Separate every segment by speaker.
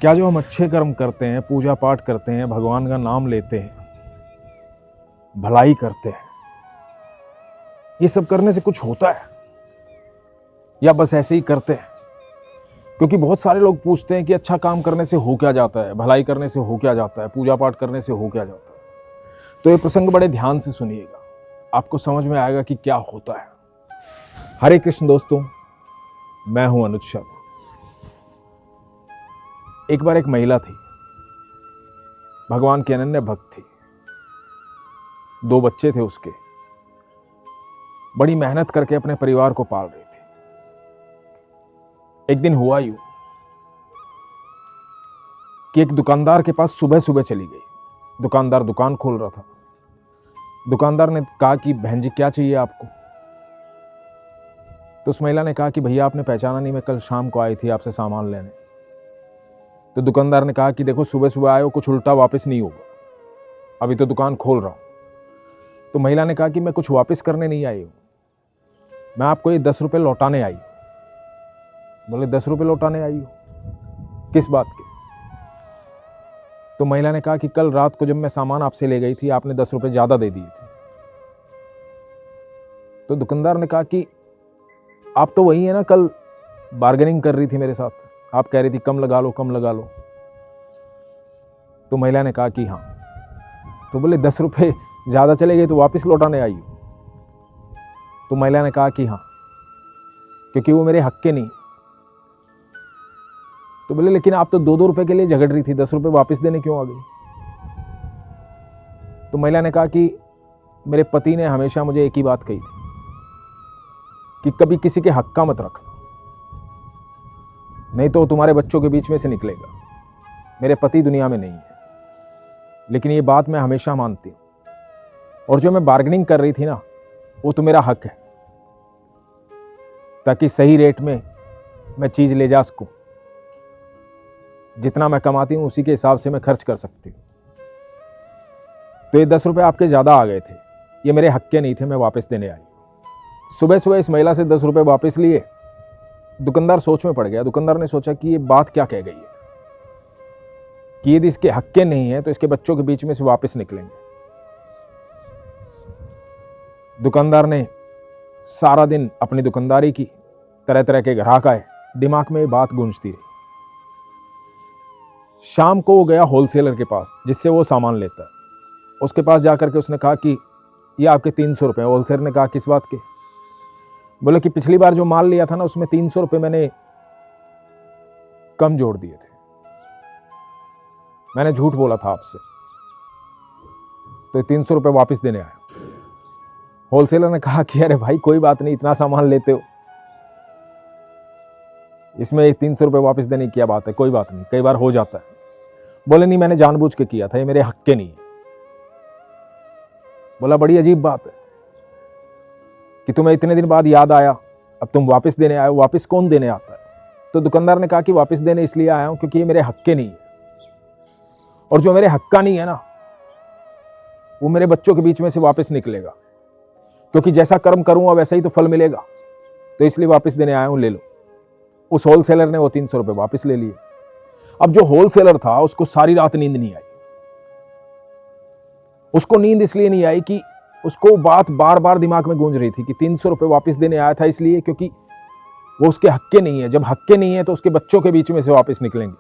Speaker 1: क्या जो हम अच्छे कर्म करते हैं, पूजा पाठ करते हैं, भगवान का नाम लेते हैं, भलाई करते हैं, ये सब करने से कुछ होता है या बस ऐसे ही करते हैं? क्योंकि बहुत सारे लोग पूछते हैं कि अच्छा काम करने से हो क्या जाता है, भलाई करने से हो क्या जाता है, पूजा पाठ करने से हो क्या जाता है। तो ये प्रसंग बड़े ध्यान से सुनिएगा, आपको समझ में आएगा कि क्या होता है। हरे कृष्ण दोस्तों, मैं हूं अनुज शर्मा। एक बार एक महिला थी, भगवान की अनन्य भक्त थी, 2 बच्चे थे उसके, बड़ी मेहनत करके अपने परिवार को पाल रही थी। एक दिन हुआ यूं कि एक दुकानदार के पास सुबह सुबह चली गई। दुकानदार दुकान खोल रहा था। दुकानदार ने कहा कि बहन जी क्या चाहिए आपको? तो उस महिला ने कहा कि भैया आपने पहचाना नहीं, मैं कल शाम को आई थी आपसे सामान लेने। तो दुकानदार ने कहा कि देखो सुबह सुबह आए हो, कुछ उल्टा वापस नहीं होगा, अभी तो दुकान खोल रहा हूं। तो महिला ने कहा कि मैं कुछ वापस करने नहीं आई हूं, मैं आपको ये 10 रुपए लौटाने आई हूं। बोले 10 रुपए लौटाने आई हो, किस बात के? तो महिला ने कहा कि कल रात को जब मैं सामान आपसे ले गई थी, आपने 10 रुपए ज्यादा दे दिए थे। तो दुकानदार ने कहा कि आप तो वही है ना, कल बार्गेनिंग कर रही थी मेरे साथ, आप कह रही थी कम लगा लो कम लगा लो। तो महिला ने कहा कि हाँ। तो बोले 10 रुपए ज्यादा चले गए तो वापस लौटाने आई हो? तो महिला ने कहा कि हाँ, क्योंकि वो मेरे हक के नहीं। तो बोले लेकिन आप तो 2-2 रुपए के लिए झगड़ रही थी, 10 रुपए वापस देने क्यों आ गई? तो महिला ने कहा कि मेरे पति ने हमेशा मुझे एक ही बात कही थी कि कभी किसी के हक का मत रखना, नहीं तो तुम्हारे बच्चों के बीच में से निकलेगा। मेरे पति दुनिया में नहीं है, लेकिन ये बात मैं हमेशा मानती हूं। और जो मैं बार्गेनिंग कर रही थी ना, वो तो मेरा हक है, ताकि सही रेट में मैं चीज ले जा सकूं। जितना मैं कमाती हूं उसी के हिसाब से मैं खर्च कर सकती हूं। तो ये 10 रुपए आपके ज्यादा आ गए थे, ये मेरे हक के नहीं थे, मैं वापस देने आई। सुबह सुबह इस महिला से 10 रुपए वापस लिए। दुकानदार सोच में पड़ गया। दुकानदार ने सोचा कि ये बात क्या कह गई है, कि यदि इसके हक के नहीं है तो इसके बच्चों के बीच में से वापस निकलेंगे। दुकानदार ने सारा दिन अपनी दुकानदारी की, तरह तरह के ग्राहक आए, दिमाग में ये बात गूंजती रही। शाम को वो गया होलसेलर के पास जिससे वो सामान लेता है। उसके पास जाकर के उसने कहा कि ये आपके 300 रुपए। होलसेलर ने कहा किस बात के? बोले कि पिछली बार जो माल लिया था ना, उसमें 300 रुपए मैंने कम जोड़ दिए थे, मैंने झूठ बोला था आपसे, तो 300 रुपए वापस देने आया। होलसेलर ने कहा कि अरे भाई कोई बात नहीं, इतना सामान लेते हो, इसमें 300 रुपए वापस देने की क्या बात है, कोई बात नहीं, कई बार हो जाता है। बोले नहीं, मैंने जानबूझ के किया था, ये मेरे हक के नहीं है। बोला बड़ी अजीब बात है कि तुम्हें इतने दिन बाद याद आया, अब तुम वापस देने आए हो। वापस कौन देने आता है? तो दुकानदार ने कहा कि वापस देने इसलिए आया हूं क्योंकि ये मेरे हक के नहीं है, और जो मेरे हक का नहीं है ना, वो मेरे बच्चों के बीच में से वापस निकलेगा, क्योंकि जैसा कर्म करूंगा वैसा ही तो फल मिलेगा, तो इसलिए वापस देने आया हूं, ले लो। उस होलसेलर ने वो 300 रुपए वापस ले लिए। अब जो होलसेलर था उसको सारी रात नींद नहीं आई। उसको नींद इसलिए नहीं आई कि उसको बात बार बार दिमाग में गूंज रही थी कि 300 रुपए वापस देने आया था इसलिए क्योंकि वो उसके हक के नहीं है। जब हक के नहीं है तो उसके बच्चों के बीच में से वापस निकलेंगे,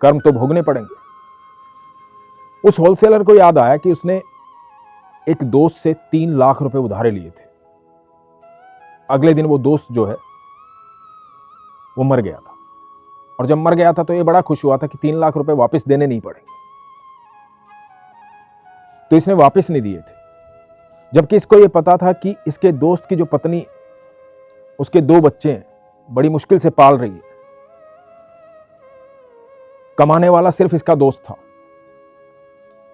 Speaker 1: कर्म तो भोगने पड़ेंगे। उस होलसेलर को याद आया कि उसने एक दोस्त से 3 लाख रुपए उधारे लिए थे। अगले दिन वो दोस्त जो है वो मर गया था, और जब मर गया था तो ये बड़ा खुश हुआ था कि 3 लाख रुपए वापस देने नहीं पड़ेंगे, तो इसने वापस नहीं दिए थे। जबकि इसको ये पता था कि इसके दोस्त की जो पत्नी, उसके 2 बच्चे हैं, बड़ी मुश्किल से पाल रही है, कमाने वाला सिर्फ इसका दोस्त था।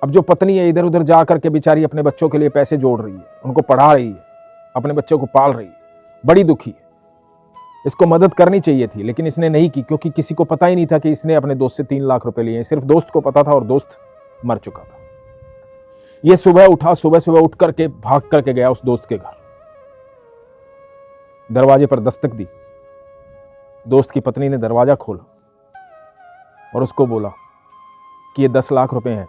Speaker 1: अब जो पत्नी है इधर उधर जा करके बेचारी अपने बच्चों के लिए पैसे जोड़ रही है, उनको पढ़ा रही है, अपने बच्चों को पाल रही है, बड़ी दुखी है। इसको मदद करनी चाहिए थी, लेकिन इसने नहीं की, क्योंकि किसी को पता ही नहीं था कि इसने अपने दोस्त से 3 लाख रुपए लिए हैं। सिर्फ दोस्त को पता था, और दोस्त मर चुका था। ये सुबह उठा, सुबह सुबह उठ करके भाग करके गया उस दोस्त के घर। दरवाजे पर दस्तक दी, दोस्त की पत्नी ने दरवाजा खोला। और उसको बोला कि ये 10 लाख रुपए हैं,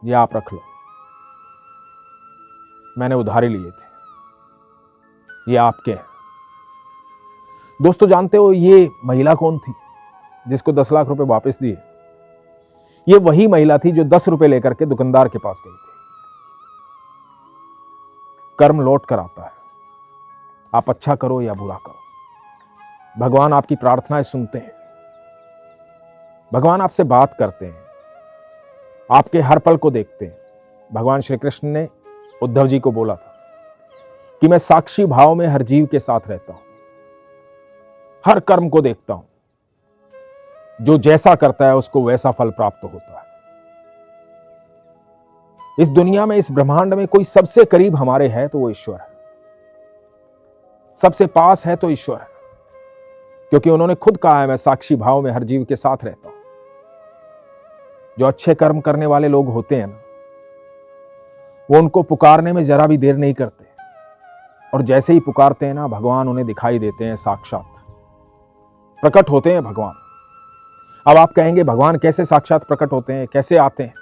Speaker 1: ये आप रख लो, मैंने उधारी लिए थे, ये आपके हैं। दोस्तों जानते हो ये महिला कौन थी जिसको 10 लाख रुपए वापस दिए? ये वही महिला थी जो 10 रुपए लेकर के दुकानदार के पास गई थी। कर्म लौट कर आता है, आप अच्छा करो या बुरा करो, भगवान आपकी प्रार्थनाएं सुनते हैं, भगवान आपसे बात करते हैं, आपके हर पल को देखते हैं। भगवान श्री कृष्ण ने उद्धव जी को बोला था कि मैं साक्षी भाव में हर जीव के साथ रहता हूं, हर कर्म को देखता हूं, जो जैसा करता है उसको वैसा फल प्राप्त होता है। इस दुनिया में, इस ब्रह्मांड में कोई सबसे करीब हमारे है तो वो ईश्वर है, सबसे पास है तो ईश्वर है, क्योंकि उन्होंने खुद कहा है मैं साक्षी भाव में हर जीव के साथ रहता हूं। जो अच्छे कर्म करने वाले लोग होते हैं ना, वो उनको पुकारने में जरा भी देर नहीं करते, और जैसे ही पुकारते हैं ना, भगवान उन्हें दिखाई देते हैं, साक्षात प्रकट होते हैं भगवान। अब आप कहेंगे भगवान कैसे साक्षात प्रकट होते हैं, कैसे आते हैं?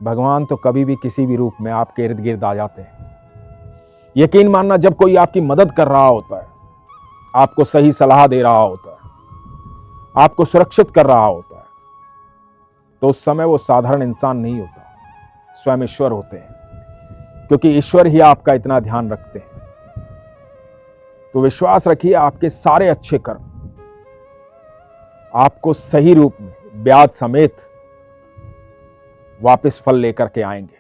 Speaker 1: भगवान तो कभी भी किसी भी रूप में आपके इर्द गिर्द आ जाते हैं। यकीन मानना, जब कोई आपकी मदद कर रहा होता है, आपको सही सलाह दे रहा होता है, आपको सुरक्षित कर रहा होता है, तो उस समय वो साधारण इंसान नहीं होता, स्वयं ईश्वर होते हैं, क्योंकि ईश्वर ही आपका इतना ध्यान रखते हैं। तो विश्वास रखिए, आपके सारे अच्छे कर्म आपको सही रूप में ब्याज समेत वापस फल लेकर के आएंगे।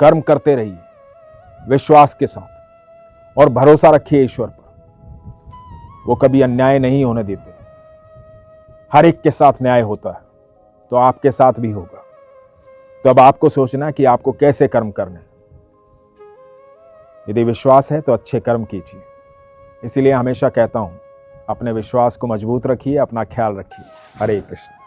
Speaker 1: कर्म करते रहिए विश्वास के साथ और भरोसा रखिए ईश्वर पर, वो कभी अन्याय नहीं होने देते। हर एक के साथ न्याय होता है, तो आपके साथ भी होगा। तो अब आपको सोचना कि आपको कैसे कर्म करने। यदि विश्वास है तो अच्छे कर्म कीजिए। इसीलिए हमेशा कहता हूं, अपने विश्वास को मजबूत रखिए, अपना ख्याल रखिए। हरे कृष्ण।